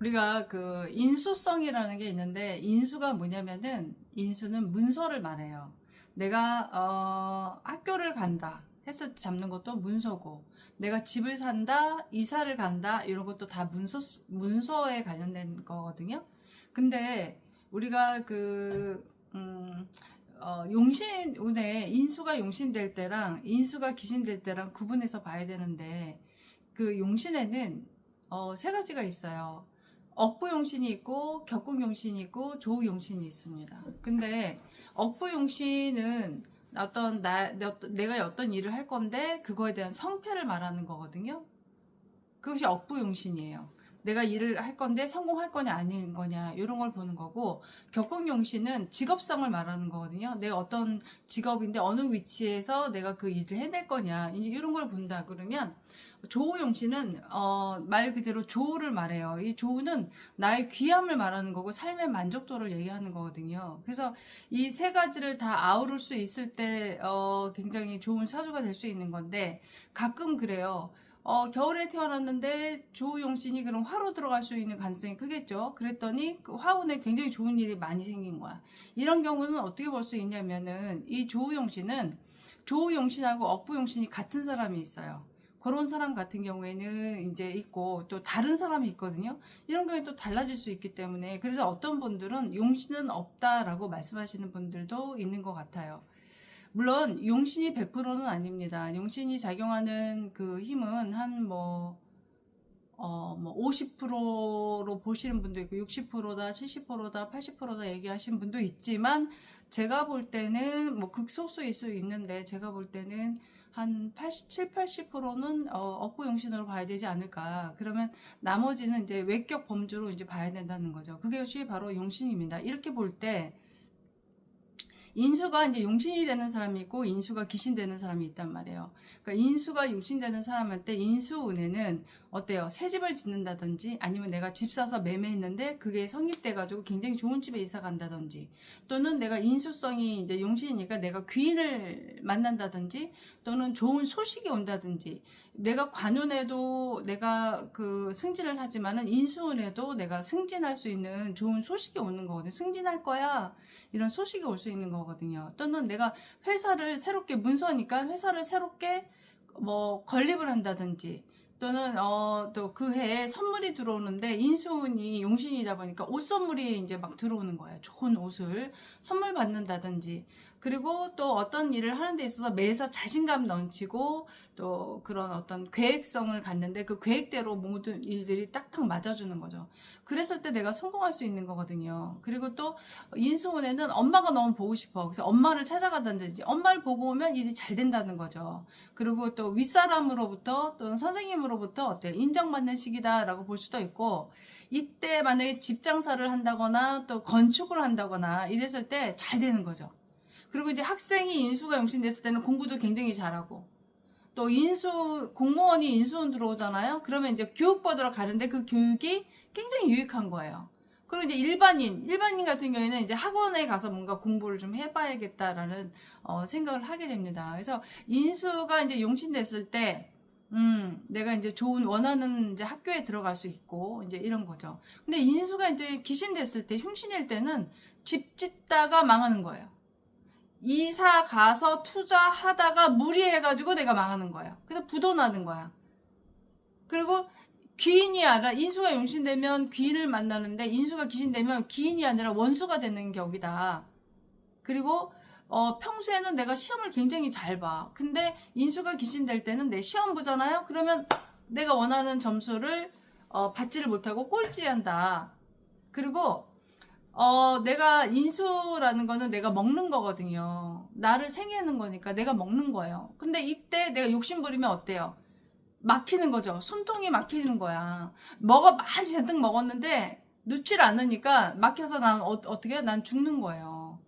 우리가 그 인수성이라는 게 있는데, 인수가 뭐냐면은, 인수는 문서를 말해요. 내가 학교를 간다 했을 때 잡는 것도 문서고, 내가 집을 산다, 이사를 간다, 이런 것도 다 문서에 관련된 거거든요. 근데 우리가 용신운에 인수가 용신될 때랑 인수가 기신될 때랑 구분해서 봐야 되는데, 그 용신에는 세 가지가 있어요. 억부용신이 있고 격국용신이 있고 조우용신이 있습니다. 근데 억부용신은 내가 어떤 일을 할 건데 그거에 대한 성패를 말하는 거거든요. 그것이 억부용신이에요. 내가 일을 할 건데 성공할 거냐 아닌 거냐 이런 걸 보는 거고, 격국용신은 직업성을 말하는 거거든요. 내가 어떤 직업인데 어느 위치에서 내가 그 일을 해낼 거냐 이제 이런 걸 본다 그러면, 조우용신은 말 그대로 조우를 말해요. 이 조우는 나의 귀함을 말하는 거고 삶의 만족도를 얘기하는 거거든요. 그래서 이 세 가지를 다 아우를 수 있을 때 굉장히 좋은 사주가 될 수 있는 건데, 가끔 그래요. 겨울에 태어났는데 조우용신이 그럼 화로 들어갈 수 있는 가능성이 크겠죠. 그랬더니 그 화운에 굉장히 좋은 일이 많이 생긴 거야. 이런 경우는 어떻게 볼 수 있냐면은, 이 조우용신은 조우용신하고 억부용신이 같은 사람이 있어요. 그런 사람 같은 경우에는 이제 있고, 또 다른 사람이 있거든요. 이런 경우에 또 달라질 수 있기 때문에, 그래서 어떤 분들은 용신은 없다라고 말씀하시는 분들도 있는 것 같아요. 물론 용신이 100%는 아닙니다. 용신이 작용하는 그 힘은 한 50%로 보시는 분도 있고, 60%다, 70%다, 80%다 얘기하시는 분도 있지만, 제가 볼 때는 뭐 극소수일 수 있는데, 제가 볼 때는 한 87, 80%는 억부용신으로 봐야 되지 않을까. 그러면 나머지는 이제 외격 범주로 이제 봐야 된다는 거죠. 그것이 바로 용신입니다. 이렇게 볼 때 인수가 이제 용신이 되는 사람이 있고 인수가 귀신 되는 사람이 있단 말이에요. 그러니까 인수가 용신 되는 사람한테 인수운에는 어때요? 새 집을 짓는다든지, 아니면 내가 집 사서 매매했는데 그게 성립돼가지고 굉장히 좋은 집에 이사 간다든지, 또는 내가 인수성이 이제 용신이니까 내가 귀인을 만난다든지, 또는 좋은 소식이 온다든지, 내가 관운에도 내가 그 승진을 하지만은 인수운에도 내가 승진할 수 있는 좋은 소식이 오는 거거든요. 승진할 거야, 이런 소식이 올 수 있는 거거든요. 또는 내가 회사를 새롭게, 문서니까 회사를 새롭게 뭐 건립을 한다든지, 또는 또 그 해에 선물이 들어오는데 인수운이 용신이다 보니까 옷 선물이 이제 막 들어오는 거예요. 좋은 옷을 선물 받는다든지, 그리고 또 어떤 일을 하는 데 있어서 매사 자신감 넘치고, 또 그런 어떤 계획성을 갖는데 그 계획대로 모든 일들이 딱딱 맞아주는 거죠. 그랬을 때 내가 성공할 수 있는 거거든요. 그리고 또 인수운에는 엄마가 너무 보고 싶어. 그래서 엄마를 찾아가든지, 엄마를 보고 오면 일이 잘 된다는 거죠. 그리고 또 윗사람으로부터 또는 선생님으로부터 어때요? 인정받는 시기다라고 볼 수도 있고, 이때 만약에 집 장사를 한다거나 또 건축을 한다거나 이랬을 때 잘 되는 거죠. 그리고 이제 학생이 인수가 용신됐을 때는 공부도 굉장히 잘하고, 또 공무원이 인수운 들어오잖아요. 그러면 이제 교육받으러 가는데 그 교육이 굉장히 유익한 거예요. 그리고 이제 일반인 같은 경우에는 이제 학원에 가서 뭔가 공부를 좀 해봐야겠다라는 생각을 하게 됩니다. 그래서 인수가 이제 용신됐을 때, 내가 이제 좋은 원하는 이제 학교에 들어갈 수 있고, 이제 이런 거죠. 근데 인수가 이제 귀신됐을 때, 흉신일 때는 집 짓다가 망하는 거예요. 이사 가서 투자하다가 무리해가지고 내가 망하는 거야. 그래서 부도 나는 거야. 그리고 귀인이 아니라, 인수가 용신되면 귀인을 만나는데 인수가 귀신되면 귀인이 아니라 원수가 되는 격이다. 그리고 평소에는 내가 시험을 굉장히 잘 봐. 근데 인수가 귀신될 때는 내 시험 보잖아요. 그러면 내가 원하는 점수를 받지를 못하고 꼴찌한다. 그리고 내가 인수라는 거는 내가 먹는 거거든요. 나를 생애하는 거니까 내가 먹는 거예요. 근데 이때 내가 욕심 부리면 어때요? 막히는 거죠. 숨통이 막히는 거야. 많이 잔뜩 먹었는데 놓지를 않으니까 막혀서 난 어떻게 해요? 난 죽는 거예요.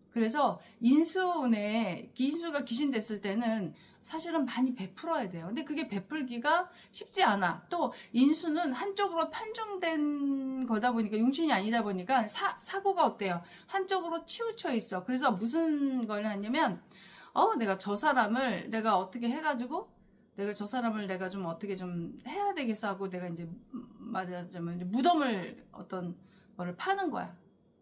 그래서 인수운에 인수가 귀신됐을 때는 사실은 많이 베풀어야 돼요. 근데 그게 베풀기가 쉽지 않아. 또 인수는 한쪽으로 편중된 거다 보니까, 용신이 아니다 보니까 사고가 어때요? 한쪽으로 치우쳐 있어. 그래서 무슨 걸 하냐면, 내가 저 사람을 내가 어떻게 해가지고 내가 저 사람을 내가 좀 어떻게 좀 해야 되겠어 하고 내가 이제 말하자면 이제 무덤을 어떤 거를 파는 거야.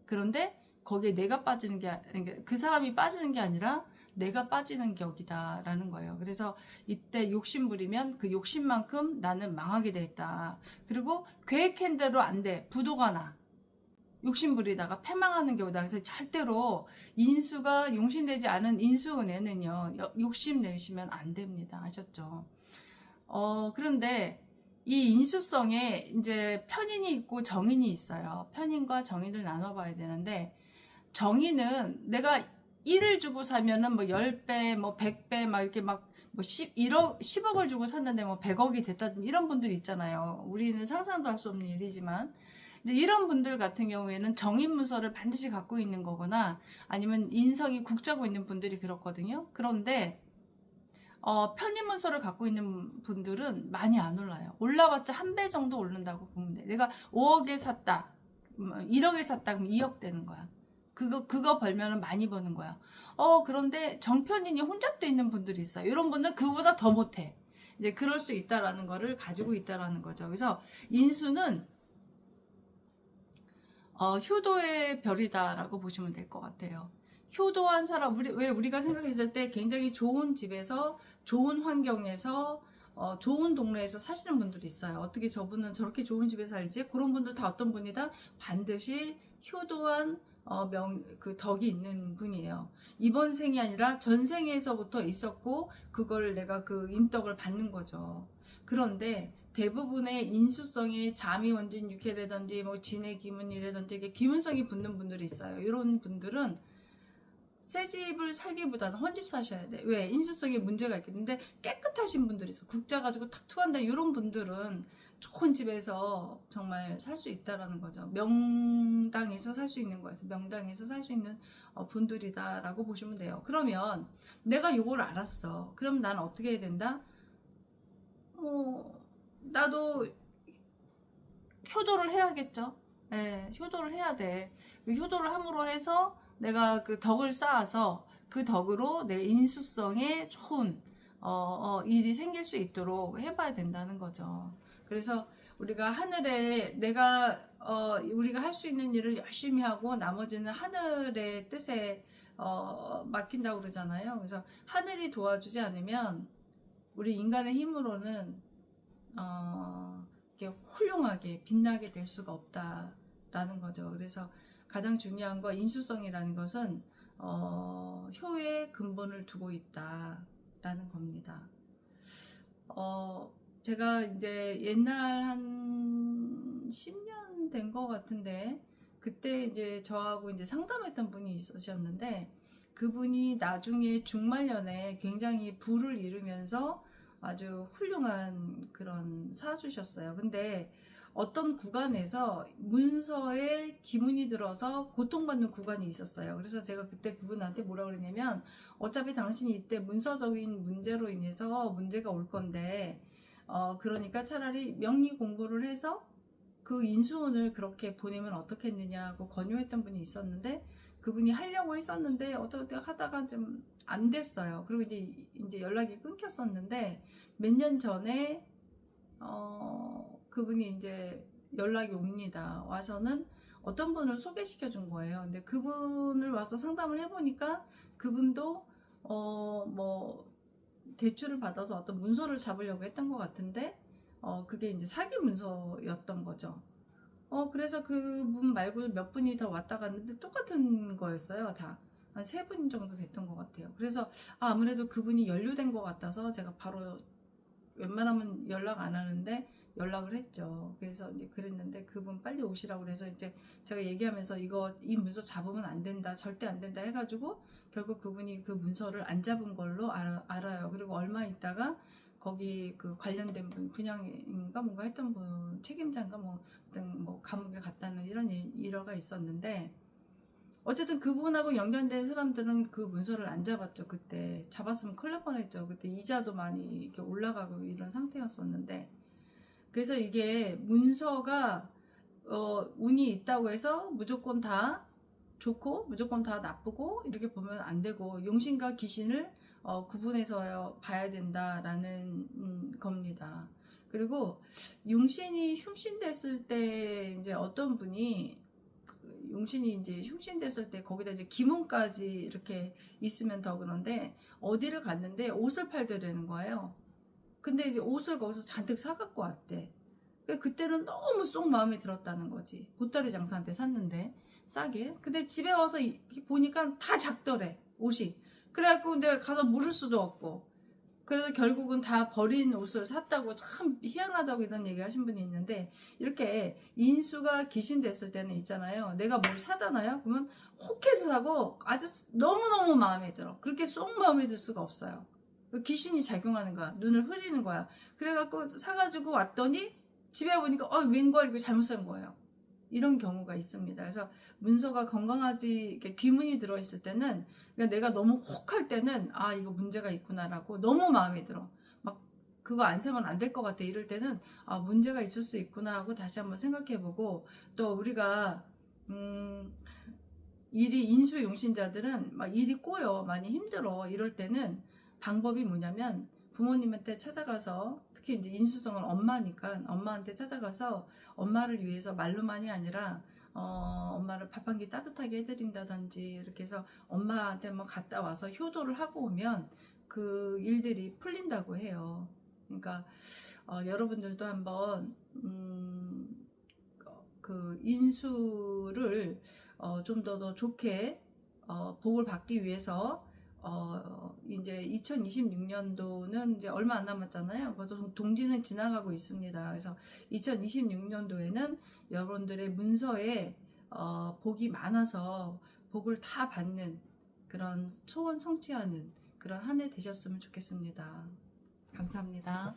그런데 거기에 내가 빠지는 게 그러니까 그 사람이 빠지는 게 아니라 내가 빠지는 격이다라는 거예요. 그래서 이때 욕심 부리면 그 욕심만큼 나는 망하게 돼 있다. 그리고 계획한 대로 안 돼. 부도가 나. 욕심 부리다가 패망하는 경우다. 그래서 절대로 인수가 용신되지 않은 인수은혜는요, 욕심 내시면 안 됩니다. 아셨죠? 그런데 이 인수성에 이제 편인이 있고 정인이 있어요. 편인과 정인을 나눠봐야 되는데, 정인은 내가 1을 주고 사면은 뭐 10배, 뭐 100배, 막 이렇게 막 뭐 10억을 주고 샀는데 뭐 100억이 됐다든지 이런 분들이 있잖아요. 우리는 상상도 할 수 없는 일이지만. 이제 이런 분들 같은 경우에는 정인 문서를 반드시 갖고 있는 거거나 아니면 인성이 국자고 있는 분들이 그렇거든요. 그런데 편입 문서를 갖고 있는 분들은 많이 안 올라요. 올라봤자 한 배 정도 오른다고 보면 돼. 내가 5억에 샀다, 1억에 샀다, 그럼 2억 되는 거야. 그거 벌면은 많이 버는 거야. 그런데 정편인이 혼잡돼 있는 분들이 있어요. 이런 분들은 그보다 더 못해. 이제 그럴 수 있다라는 거를 가지고 있다라는 거죠. 그래서 인수는 효도의 별이다라고 보시면 될 것 같아요. 효도한 사람, 왜 우리가 생각했을 때 굉장히 좋은 집에서, 좋은 환경에서, 좋은 동네에서 사시는 분들이 있어요. 어떻게 저분은 저렇게 좋은 집에 살지? 그런 분들 다 어떤 분이다? 반드시 효도한 그 덕이 있는 분이에요. 이번 생이 아니라 전생에서부터 있었고, 그걸 내가 그 인덕을 받는 거죠. 그런데 대부분의 인수성이 자미원진 육해라든지 뭐 진해 기문이라든지 이게 기문성이 붙는 분들이 있어요. 이런 분들은 새 집을 살기보다는 헌집 사셔야 돼. 왜? 인수성에 문제가 있겠는데 깨끗하신 분들이 있어. 국자 가지고 탁 투한다. 이런 분들은 좋은 집에서 정말 살 수 있다라는 거죠. 명당에서 살 수 있는 거였어. 명당에서 살 수 있는 분들이다라고 보시면 돼요. 그러면 내가 요걸 알았어. 그럼 난 어떻게 해야 된다? 나도 효도를 해야겠죠. 예, 효도를 해야 돼. 그 효도를 함으로 해서 내가 그 덕을 쌓아서 그 덕으로 내 인수성에 좋은 일이 생길 수 있도록 해봐야 된다는 거죠. 그래서 우리가 하늘에 우리가 할 수 있는 일을 열심히 하고 나머지는 하늘의 뜻에 맡긴다고 그러잖아요. 그래서 하늘이 도와주지 않으면 우리 인간의 힘으로는 이렇게 훌륭하게 빛나게 될 수가 없다라는 거죠. 그래서 가장 중요한 거 인수성이라는 것은 효의 근본을 두고 있다라는 겁니다. 제가 이제 옛날 한 10년 된 것 같은데 그때 이제 저하고 이제 상담했던 분이 있으셨는데 그분이 나중에 중말년에 굉장히 부를 이루면서 아주 훌륭한 그런 사주셨어요. 근데 어떤 구간에서 문서에 기문이 들어서 고통받는 구간이 있었어요. 그래서 제가 그때 그분한테 뭐라 그랬냐면 어차피 당신이 이때 문서적인 문제로 인해서 문제가 올 건데 그러니까 차라리 명리 공부를 해서 그 인수운을 그렇게 보내면 어떻겠느냐고 권유했던 분이 있었는데 그분이 하려고 했었는데 어떻게 하다가 좀 안 됐어요. 그리고 이제 연락이 끊겼었는데 몇 년 전에 그분이 이제 연락이 옵니다. 와서는 어떤 분을 소개시켜 준 거예요. 근데 그분을 와서 상담을 해보니까 그분도 뭐 대출을 받아서 어떤 문서를 잡으려고 했던 것 같은데 그게 이제 사기 문서였던 거죠. 그래서 그분 말고 몇 분이 더 왔다 갔는데 똑같은 거였어요. 다. 한 3분 정도 됐던 것 같아요. 그래서 아무래도 그분이 연루된 것 같아서 제가 바로 웬만하면 연락 안 하는데 연락을 했죠. 그래서 이제 그랬는데 그분 빨리 오시라고 그래서 이제 제가 얘기하면서 이 문서 잡으면 안 된다, 절대 안 된다 해가지고 결국 그분이 그 문서를 안 잡은 걸로 알아요. 그리고 얼마 있다가 거기 그 관련된 분 분양인가 뭔가 했던 분 책임자인가 뭐 감옥에 갔다는 이런 일화가 있었는데 어쨌든 그분하고 연관된 사람들은 그 문서를 안 잡았죠. 그때 잡았으면 큰일 날 뻔했죠. 그때 이자도 많이 이렇게 올라가고 이런 상태였었는데 그래서 이게 문서가 운이 있다고 해서 무조건 다 좋고 무조건 다 나쁘고 이렇게 보면 안 되고 용신과 귀신을 구분해서 봐야 된다라는 겁니다. 그리고 용신이 흉신됐을 때 이제 어떤 분이 용신이 이제 흉신됐을 때 거기다 이제 기문까지 이렇게 있으면 더 그런데 어디를 갔는데 옷을 팔더라는 거예요. 근데 이제 옷을 거기서 잔뜩 사갖고 왔대. 그때는 너무 쏙 마음에 들었다는 거지. 보따리 장사한테 샀는데 싸게. 근데 집에 와서 보니까 다 작더래 옷이. 그래갖고 근데 가서 물을 수도 없고. 그래서 결국은 다 버린 옷을 샀다고 참 희한하다고 이런 얘기 하신 분이 있는데 이렇게 인수가 귀신 됐을 때는 있잖아요. 내가 뭘 사잖아요. 그러면 혹해서 사고 아주 너무너무 마음에 들어. 그렇게 쏙 마음에 들 수가 없어요. 귀신이 작용하는 거야. 눈을 흐리는 거야. 그래갖고 사가지고 왔더니 집에 보니까 웬걸 이거 잘못 산 거예요. 이런 경우가 있습니다. 그래서 문서가 건강하지 이렇게 귀문이 들어있을 때는 그러니까 내가 너무 혹할 때는 이거 문제가 있구나라고 너무 마음에 들어. 막 그거 안 사면 안 될 것 같아 이럴 때는 문제가 있을 수 있구나 하고 다시 한번 생각해보고 또 우리가 일이 인수용신자들은 막 일이 꼬여 많이 힘들어 이럴 때는 방법이 뭐냐면 부모님한테 찾아가서 특히 이제 인수성은 엄마니까 엄마한테 찾아가서 엄마를 위해서 말로만이 아니라 엄마를 밥 한 끼 따뜻하게 해드린다든지 이렇게 해서 엄마한테 한번 갔다 와서 효도를 하고 오면 그 일들이 풀린다고 해요. 그러니까 여러분들도 한번 그 인수를 좀 더 좋게 복을 받기 위해서 이제 2026년도는 이제 얼마 안 남았잖아요. 벌써 동지는 지나가고 있습니다. 그래서 2026년도에는 여러분들의 문서에 복이 많아서 복을 다 받는 그런 소원 성취하는 그런 한 해 되셨으면 좋겠습니다. 감사합니다.